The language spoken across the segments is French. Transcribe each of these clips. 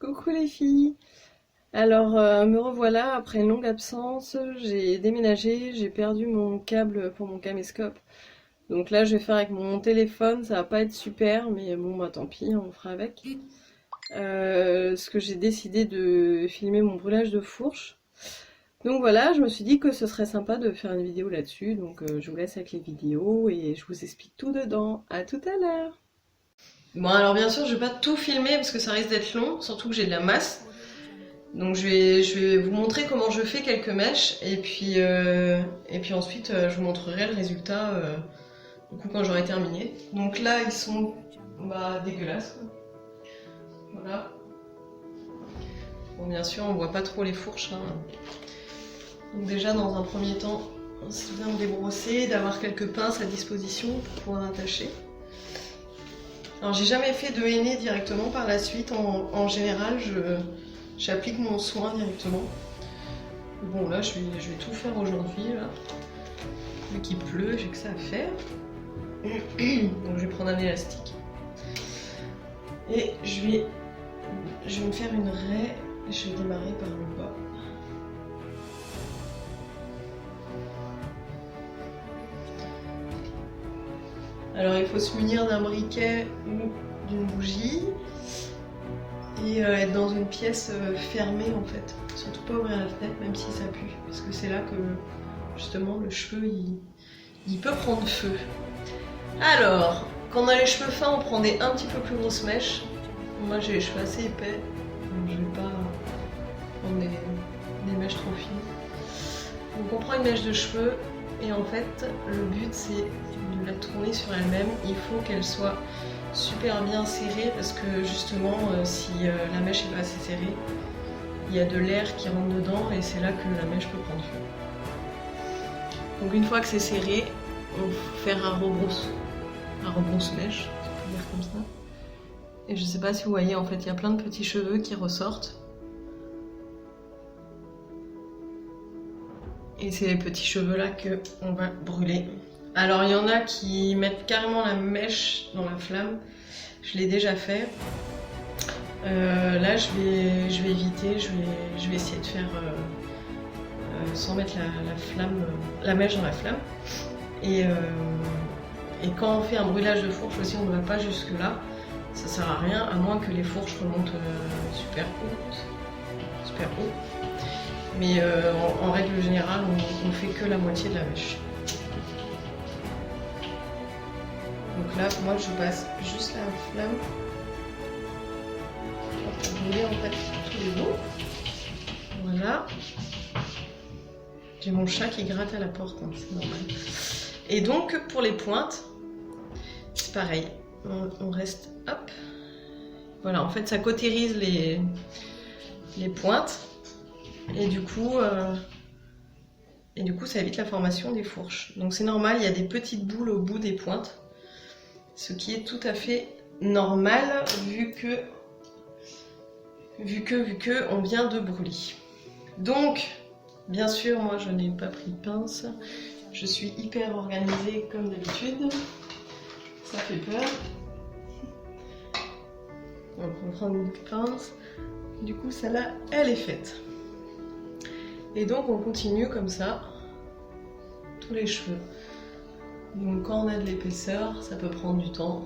Coucou les filles. Alors me revoilà après une longue absence, j'ai déménagé, j'ai perdu mon câble pour mon caméscope. Donc là je vais faire avec mon téléphone, ça va pas être super mais bon bah tant pis, on fera avec. Ce que j'ai décidé de filmer mon brûlage de fourche. Donc voilà, je me suis dit que ce serait sympa de faire une vidéo là-dessus, donc je vous laisse avec les vidéos et je vous explique tout dedans. À tout à l'heure. Bon alors bien sûr je vais pas tout filmer parce que ça risque d'être long, surtout que j'ai de la masse. Donc je vais vous montrer comment je fais quelques mèches et puis ensuite je vous montrerai le résultat du coup quand j'aurai terminé. Donc là ils sont dégueulasses quoi. Voilà. Bon bien sûr on voit pas trop les fourches hein. Donc déjà dans un premier temps c'est bien de les brosser, d'avoir quelques pinces à disposition pour pouvoir attacher. Alors j'ai jamais fait de henné directement par la suite, en général j'applique mon soin directement. Bon là je vais tout faire aujourd'hui là. Vu qu'il pleut, j'ai que ça à faire. Donc je vais prendre un élastique. Et je vais me faire une raie. Je vais démarrer par le bas. Alors il faut se munir d'un briquet ou d'une bougie. Et être dans une pièce fermée en fait. Surtout pas ouvrir la fenêtre même si ça pue. Parce que c'est là que justement le cheveu il peut prendre feu. Alors, quand on a les cheveux fins, on prend des un petit peu plus grosses mèches. Moi j'ai les cheveux assez épais. Donc je vais pas prendre des mèches trop fines. Donc on prend une mèche de cheveux. Et en fait le but c'est de la tourner sur elle-même. Il faut qu'elle soit super bien serrée parce que justement si la mèche est pas assez serrée, il y a de l'air qui rentre dedans et c'est là que la mèche peut prendre feu. Donc une fois que c'est serré, on va faire un rebrousse-mèche, si on peut dire comme ça. Et je sais pas si vous voyez, en fait il y a plein de petits cheveux qui ressortent. Et c'est les petits cheveux là qu'on va brûler. Alors il y en a qui mettent carrément la mèche dans la flamme. Je l'ai déjà fait. Là je vais éviter, je vais essayer de faire sans mettre la mèche dans la flamme. Et quand on fait un brûlage de fourche aussi, on ne va pas jusque là. Ça sert à rien, à moins que les fourches remontent super haut. Mais en règle générale, on fait que la moitié de la mèche. Donc là, moi je passe juste la flamme pour brûler en fait tous les bouts. Voilà. J'ai mon chat qui gratte à la porte, hein, c'est normal. Et donc pour les pointes, c'est pareil. On reste, hop. Voilà, en fait ça cautérise les pointes. Et du coup ça évite la formation des fourches. Donc c'est normal, il y a des petites boules au bout des pointes. Ce qui est tout à fait normal vu que on vient de brûler. Donc, bien sûr, moi je n'ai pas pris de pince. Je suis hyper organisée comme d'habitude. Ça fait peur. Donc on prend une pince. Du coup, celle-là, elle est faite. Et donc on continue comme ça, tous les cheveux. Donc quand on a de l'épaisseur, ça peut prendre du temps.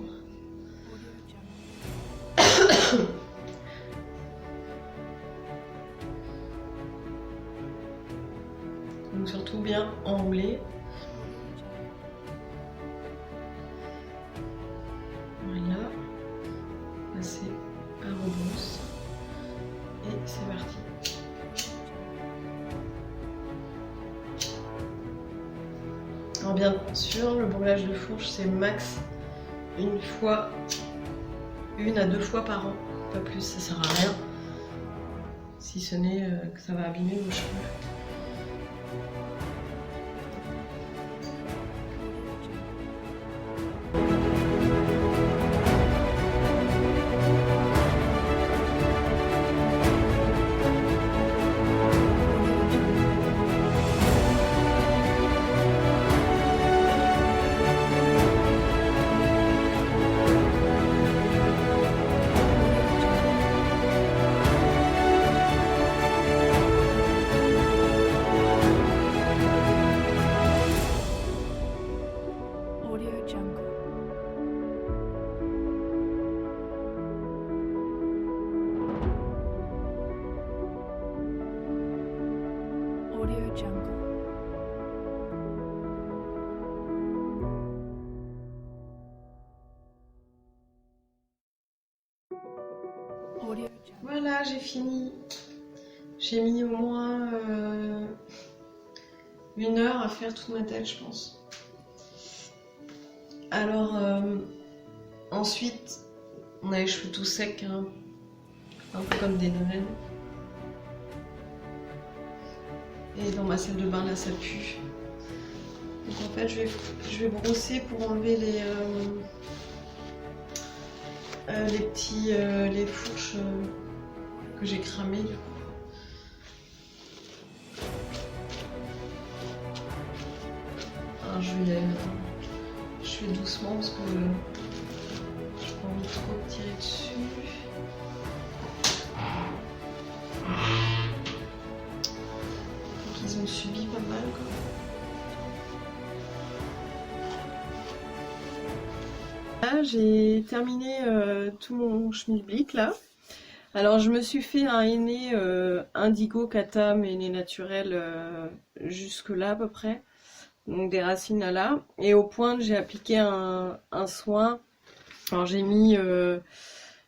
Donc surtout bien enrouler. Voilà. Passer à rebrousse. Et c'est parti. Alors bien sûr, le brûlage de fourche c'est max une à deux fois par an, pas plus, ça sert à rien, si ce n'est que ça va abîmer vos cheveux. Voilà, j'ai fini. J'ai mis au moins 1 heure à faire toute ma tête, je pense. Alors, ensuite, on a les cheveux tout secs, hein, un peu comme des Noëls. Et dans ma salle de bain, là, ça pue. Donc en fait, je vais brosser pour enlever les fourches que j'ai cramées, du coup. Alors, je fais doucement parce que j'ai pas envie de trop tirer dessus. Donc ils ont subi pas mal, quoi. Là, j'ai terminé tout mon schmilblick là. Alors je me suis fait un henné indigo katam, henné naturel jusque là à peu près. Donc des racines là. Et aux pointes j'ai appliqué un soin. Alors j'ai mis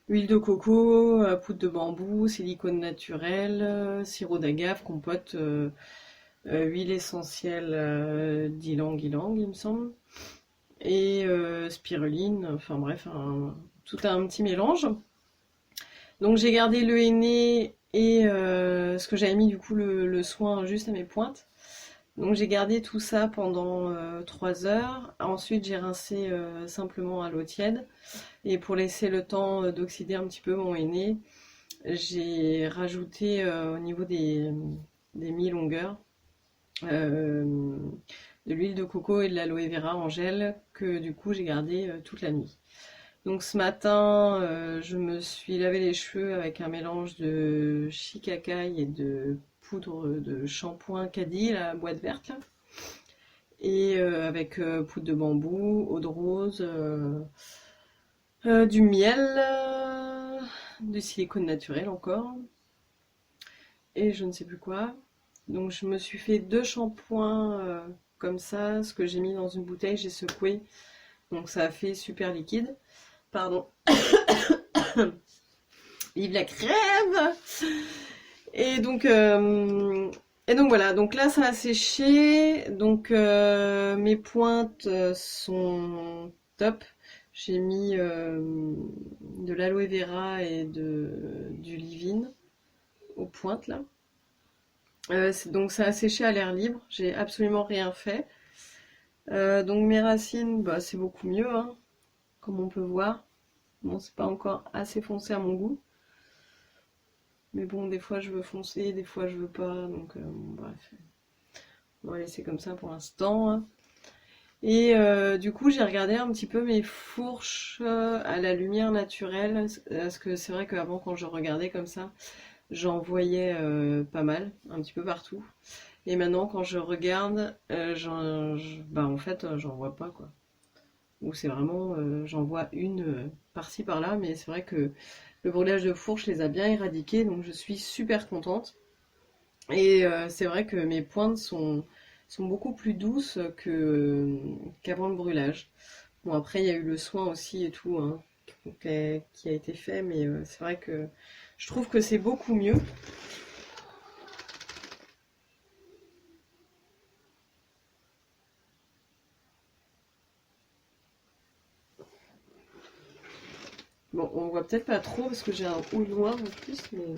huile de coco, poudre de bambou, silicone naturel, sirop d'agave, compote, huile essentielle d'ylang-ylang il me semble. Et spiruline, enfin bref, tout un petit mélange. Donc j'ai gardé le henné et ce que j'avais mis du coup le soin juste à mes pointes. Donc j'ai gardé tout ça pendant 3 heures. Ensuite j'ai rincé simplement à l'eau tiède. Et pour laisser le temps d'oxyder un petit peu mon henné, j'ai rajouté au niveau des mi-longueurs de l'huile de coco et de l'aloe vera en gel que du coup j'ai gardé toute la nuit. Donc ce matin, je me suis lavé les cheveux avec un mélange de shikakai et de poudre de shampoing Caddy, la boîte verte là. Et avec poudre de bambou, eau de rose, du miel, du silicone naturel encore. Et je ne sais plus quoi. Donc je me suis fait 2 shampoings comme ça, ce que j'ai mis dans une bouteille, j'ai secoué. Donc ça a fait super liquide. Pardon. Vive la crème! Et donc voilà, donc là ça a séché, donc mes pointes sont top. J'ai mis de l'aloe vera et du leave-in aux pointes là. Donc ça a séché à l'air libre, j'ai absolument rien fait. Donc mes racines, bah, c'est beaucoup mieux, hein, comme on peut voir. Bon, c'est pas encore assez foncé à mon goût. Mais bon, des fois je veux foncer, des fois je veux pas, donc bref. On va laisser comme ça pour l'instant, hein. Et du coup, j'ai regardé un petit peu mes fourches à la lumière naturelle, parce que c'est vrai qu'avant, quand je regardais comme ça, j'en voyais pas mal, un petit peu partout. Et maintenant, quand je regarde, bah, en fait, j'en vois pas, quoi. Ou c'est vraiment, j'en vois une par-ci par-là, mais c'est vrai que le brûlage de fourche les a bien éradiqués, donc je suis super contente. Et c'est vrai que mes pointes sont beaucoup plus douces qu'avant le brûlage. Bon, après, il y a eu le soin aussi et tout, hein, qui a été fait, mais c'est vrai que je trouve que c'est beaucoup mieux. Bon, on voit peut-être pas trop parce que j'ai un haut noir en plus, mais...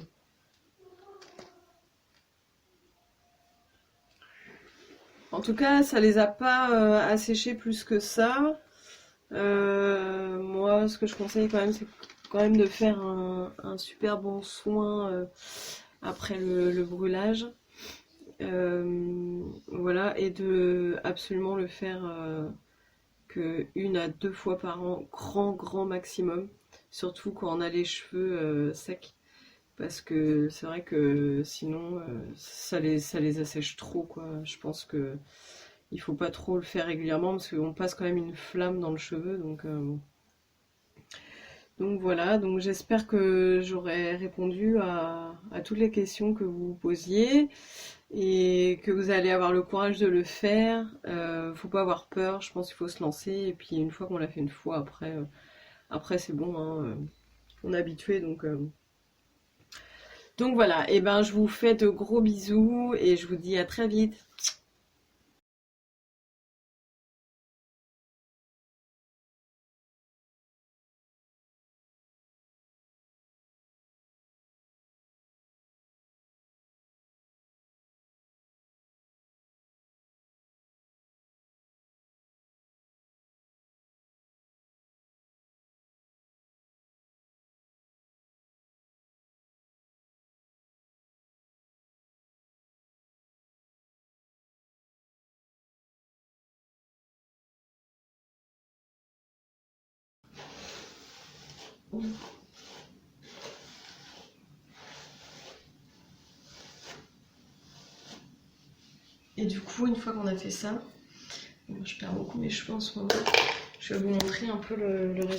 En tout cas, ça les a pas asséchés plus que ça. Moi, ce que je conseille quand même, c'est quand même de faire un super bon soin après le brûlage. Voilà, et de absolument le faire que 1 à 2 fois par an, grand maximum. Surtout quand on a les cheveux secs. Parce que c'est vrai que sinon, ça les assèche trop, quoi. Je pense que il faut pas trop le faire régulièrement parce qu'on passe quand même une flamme dans le cheveu. Donc voilà, donc j'espère que j'aurai répondu à toutes les questions que vous posiez et que vous allez avoir le courage de le faire. Faut pas avoir peur, je pense qu'il faut se lancer et puis une fois qu'on l'a fait une fois, après c'est bon, hein, on est habitué donc voilà, et ben je vous fais de gros bisous et je vous dis à très vite. Et du coup, une fois qu'on a fait ça, je perds beaucoup mes cheveux en ce moment, je vais vous montrer un peu le résultat.